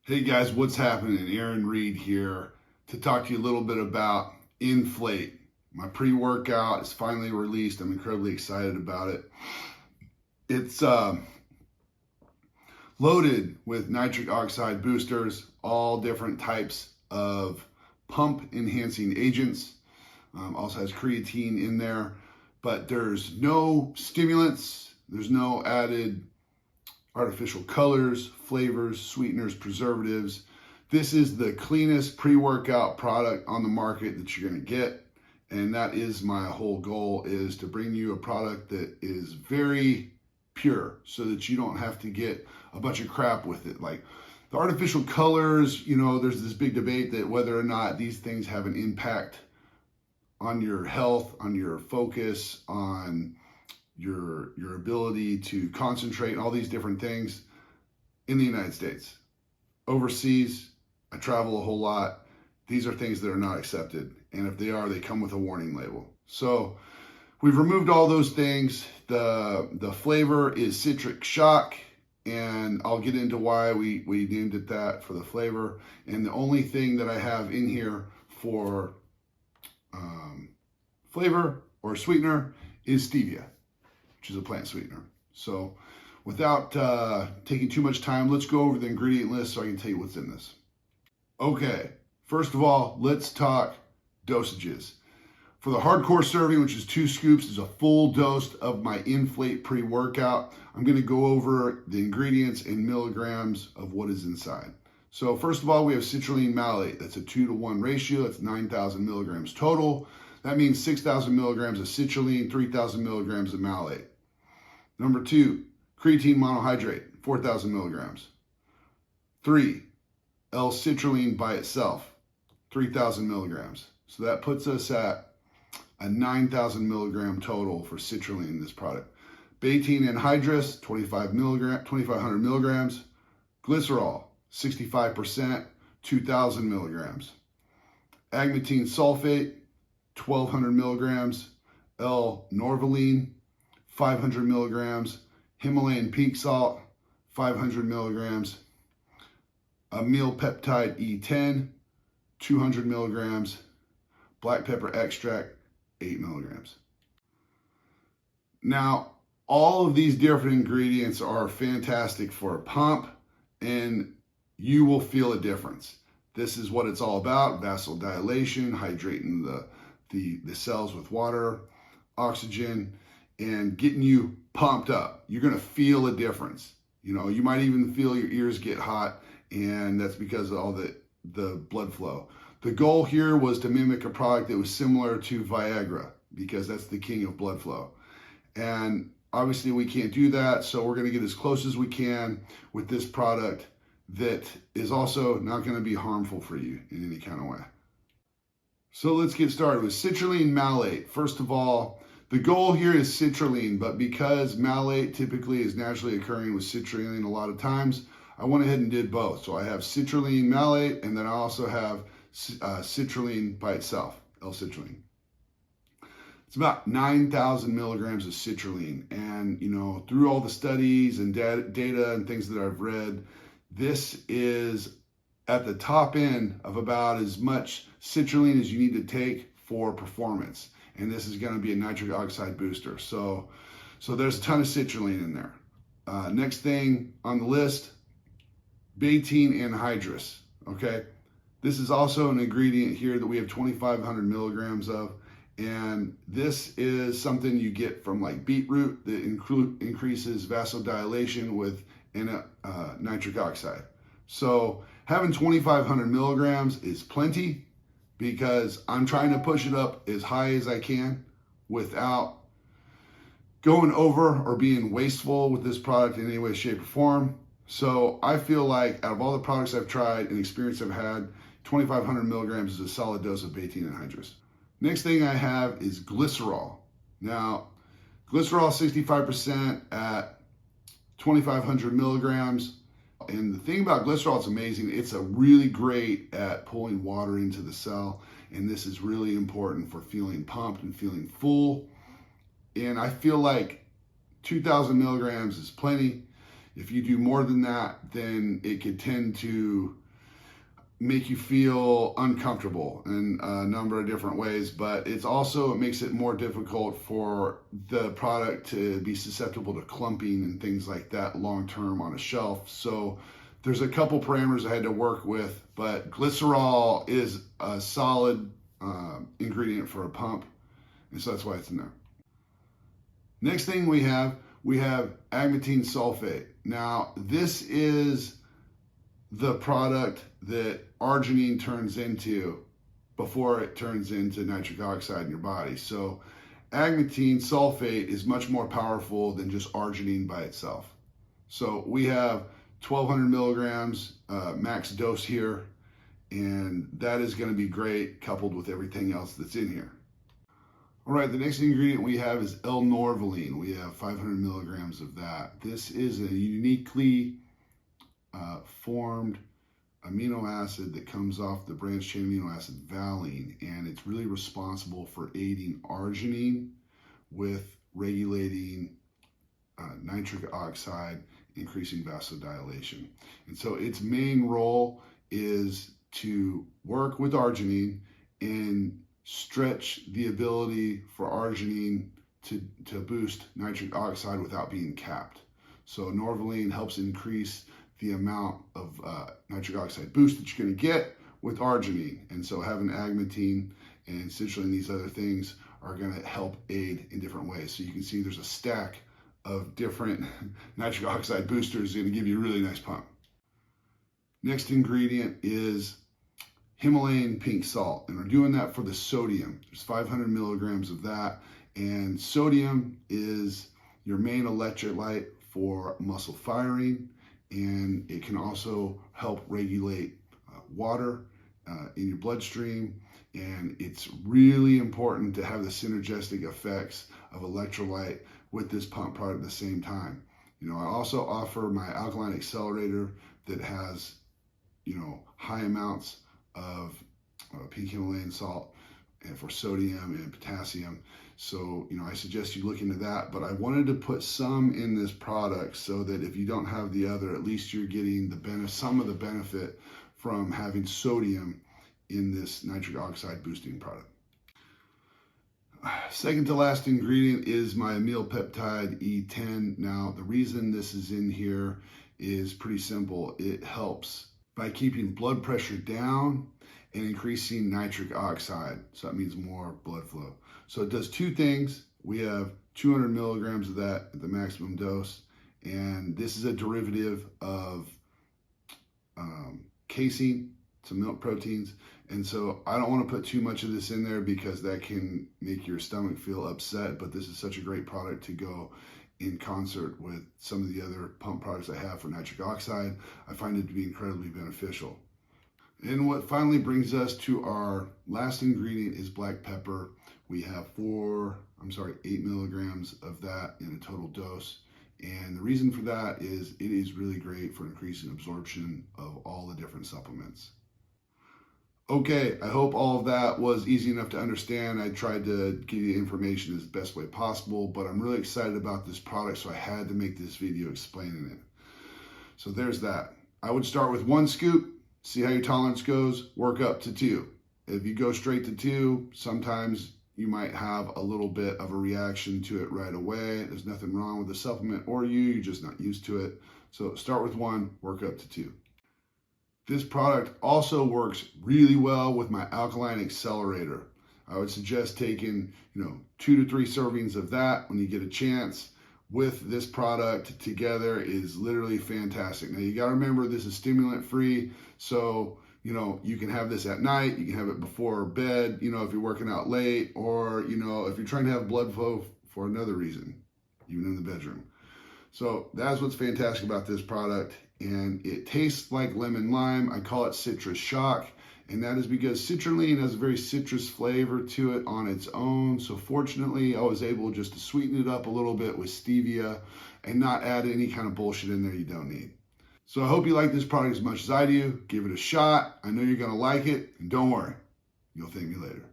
Hey guys, what's happening? Aaron Reed here to talk to you a little bit about Inflate. My pre-workout is finally released. I'm incredibly excited about it. It's loaded with nitric oxide boosters, all different types of pump enhancing agents. Also has creatine in there, but there's no stimulants. There's no added artificial colors, flavors, sweeteners, preservatives. This is the cleanest pre-workout product on the market that you're going to get. And that is my whole goal, is to bring you a product that is very pure so that you don't have to get a bunch of crap with it. Like the artificial colors, there's this big debate that whether or not these things have an impact on your health, on your focus, on your ability to concentrate, all these different things in the United States. Overseas, I travel a whole lot. These are things that are not accepted. And if they are, they come with a warning label. So we've removed all those things. The flavor is Citric Shock, and I'll get into why we named it that for the flavor. And the only thing that I have in here for flavor or sweetener is stevia, which is a plant sweetener. So without taking too much time, let's go over the ingredient list so I can tell you what's in this. Okay, first of all, let's talk dosages. For the hardcore serving, which is 2 scoops, is a full dose of my Inflate pre-workout. I'm gonna go over the ingredients and milligrams of what is inside. So first of all, we have citrulline malate. That's a 2-to-1 ratio. That's 9,000 milligrams total. That means 6,000 milligrams of citrulline, 3,000 milligrams of malate. Number 2, creatine monohydrate, 4,000 milligrams. 3, L-citrulline by itself, 3,000 milligrams. So that puts us at a 9,000 milligram total for citrulline in this product. Betaine anhydrous, 2,500 milligrams. Glycerol, 65%, 2,000 milligrams. Agmatine sulfate, 1,200 milligrams. L-norvaline, 500 milligrams. Himalayan pink salt, 500 milligrams. Amyl peptide E10, 200 milligrams. Black pepper extract, 8 milligrams. Now, all of these different ingredients are fantastic for a pump, and you will feel a difference. This is what it's all about: vasodilation, hydrating the cells with water, oxygen, and getting you pumped up. You're gonna feel a difference. You might even feel your ears get hot, and that's because of all the blood flow. The goal here was to mimic a product that was similar to Viagra, because that's the king of blood flow. And obviously we can't do that, so we're gonna get as close as we can with this product that is also not gonna be harmful for you in any kind of way. So let's get started with citrulline malate. First of all, the goal here is citrulline, but because malate typically is naturally occurring with citrulline a lot of times, I went ahead and did both. So I have citrulline malate, and then I also have citrulline by itself, L-citrulline. It's about 9,000 milligrams of citrulline. And, through all the studies and data and things that I've read, this is at the top end of about as much citrulline as you need to take for performance. And this is going to be a nitric oxide booster. So there's a ton of citrulline in there. Next thing on the list, betaine anhydrous. Okay, this is also an ingredient here that we have 2,500 milligrams of, and this is something you get from like beetroot that increases vasodilation with nitric oxide. So having 2,500 milligrams is plenty, because I'm trying to push it up as high as I can without going over or being wasteful with this product in any way, shape, or form. So I feel like out of all the products I've tried and experience I've had, 2,500 milligrams is a solid dose of betaine anhydrous. Next thing I have is glycerol. Now, glycerol 65% at 2,500 milligrams. And the thing about glycerol, it's amazing. It's really great at pulling water into the cell. And this is really important for feeling pumped and feeling full. And I feel like 2,000 milligrams is plenty. If you do more than that, then it could tend to make you feel uncomfortable in a number of different ways, but it makes it more difficult for the product to be susceptible to clumping and things like that long term on a shelf. So there's a couple parameters I had to work with, but glycerol is a solid ingredient for a pump, and so that's why it's in there. Next thing we have agmatine sulfate. Now this is the product that arginine turns into before it turns into nitric oxide in your body. So agmatine sulfate is much more powerful than just arginine by itself. So we have 1,200 milligrams max dose here, and that is going to be great coupled with everything else that's in here. All right, the next ingredient we have is L-norvaline. We have 500 milligrams of that. This is a uniquely formed amino acid that comes off the branched chain amino acid valine, and it's really responsible for aiding arginine with regulating nitric oxide, increasing vasodilation. And so its main role is to work with arginine and stretch the ability for arginine to boost nitric oxide without being capped. So norvaline helps increase the amount of nitric oxide boost that you're going to get with arginine. And so having agmatine and citrulline, these other things are going to help aid in different ways. So you can see there's a stack of different nitric oxide boosters going to give you a really nice pump. Next ingredient is Himalayan pink salt, and we're doing that for the sodium. There's 500 milligrams of that, and sodium is your main electrolyte for muscle firing, and it can also help regulate water in your bloodstream, and it's really important to have the synergistic effects of electrolyte with this pump product at the same time. You know, I also offer my alkaline accelerator that has, high amounts of pink Himalayan salt and for sodium and potassium. So, I suggest you look into that, but I wanted to put some in this product so that if you don't have the other, at least you're getting some of the benefit from having sodium in this nitric oxide boosting product. Second to last ingredient is my amyl peptide E10. Now, the reason this is in here is pretty simple. It helps by keeping blood pressure down and increasing nitric oxide. So that means more blood flow. So it does two things. We have 200 milligrams of that at the maximum dose. And this is a derivative of casein, some milk proteins. And so I don't want to put too much of this in there because that can make your stomach feel upset, but this is such a great product to go in concert with some of the other pump products I have for nitric oxide. I find it to be incredibly beneficial. And what finally brings us to our last ingredient is black pepper. We have 8 milligrams of that in a total dose. And the reason for that is it is really great for increasing absorption of all the different supplements. Okay, I hope all of that was easy enough to understand. I tried to give you information as best way possible, but I'm really excited about this product, so I had to make this video explaining it. So there's that. I would start with 1 scoop, see how your tolerance goes, work up to 2. If you go straight to 2, sometimes you might have a little bit of a reaction to it right away. There's nothing wrong with the supplement or you're just not used to it. So start with 1, work up to 2. This product also works really well with my alkaline accelerator. I would suggest taking, 2 to 3 servings of that when you get a chance with this product together is literally fantastic. Now you got to remember this is stimulant free, so you can have this at night, you can have it before bed, if you're working out late, or if you're trying to have blood flow for another reason, even in the bedroom. So that's what's fantastic about this product, and it tastes like lemon lime. I call it citrus shock, and that is because citrulline has a very citrus flavor to it on its own. So fortunately, I was able just to sweeten it up a little bit with stevia and not add any kind of bullshit in there you don't need. So I hope you like this product as much as I do. Give it a shot. I know you're gonna like it, and don't worry, you'll thank me later.